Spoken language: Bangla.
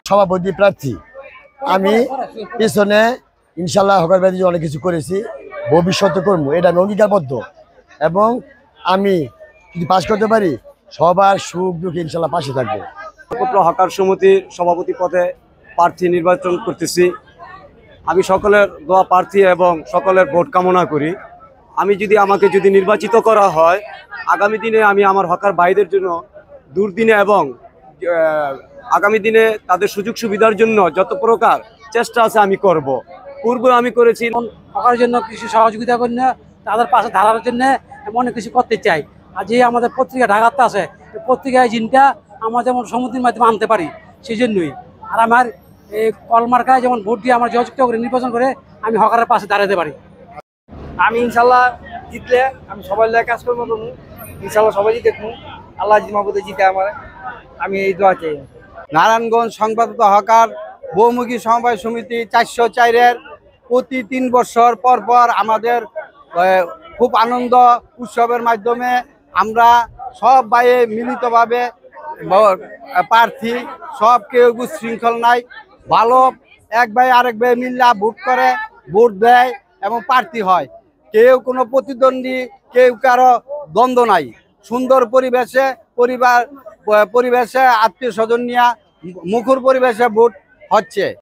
সভাপতি প্রার্থী আমি পিছনে ইনশাল্লাহ হকার ব্যাধি অনেক কিছু করেছি, ভবিষ্যতে করবো, এটা আমি অঙ্গীকারবদ্ধ। এবং আমি যদি পাশ করতে পারি সবার সুখ দুঃখে ইনশাল্লাহ পাশে থাকবো। হকার সমিতির সভাপতি পদে প্রার্থী নির্বাচন করতেছি। আমি সকলের দোয়া প্রার্থী এবং সকলের ভোট কামনা করি। আমাকে যদি নির্বাচিত করা হয়, আগামী দিনে আমি আমার হকার ভাইদের জন্য দুর্দিনে এবং আগামী দিনে তাদের সুযোগ সুবিধার জন্য যত প্রকার চেষ্টা আছে আমি করব। পূর্বে আমি করেছি হকার জন্য কিছু সহযোগিতা করি না, তাদের পাশে ধারার জন্য অনেক কিছু করতে চাই। আর যে আমাদের পত্রিকা ঢাকাতে আছে, পত্রিকায় জিনটা আমরা যেমন সমিতির মাধ্যমে আনতে পারি, সেই জন্যই। আর আমার এই কলমার্কায় যেমন ভোট দিয়ে আমার সহযোগিতা করে নির্বাচন করে আমি হকারের পাশে দাঁড়াতে পারি। আমি ইনশাল্লাহ জিতলে আমি সবাই লাগে কাজ করবো, ইনশাল্লাহ সবাই জিতে, আল্লাহ জিমাবুদে জিতে আমার, আমি এই দোয়া চাই। নারায়ণগঞ্জ সংবাদদাতা হকার বহুমুখী সমবায় সমিতি 404-এর প্রতি 3 বছর পর পর আমাদের খুব আনন্দ উৎসবের মাধ্যমে আমরা সব ভাই মিলিতভাবে প্রার্থী সব কেউ শৃঙ্খল নাই, ভালো এক ভাই আরেক ভাই মিল্লা ভোট করে, ভোট দেয় এবং প্রার্থী হয়। কেউ কোনো প্রতিদ্বন্দ্বী, কেউ কারো দ্বন্দ্ব নাই। সুন্দর পরিবেশে আত্মীয় স্বজন নিয়ে মুখর পরিবেশে ভোট হচ্ছে।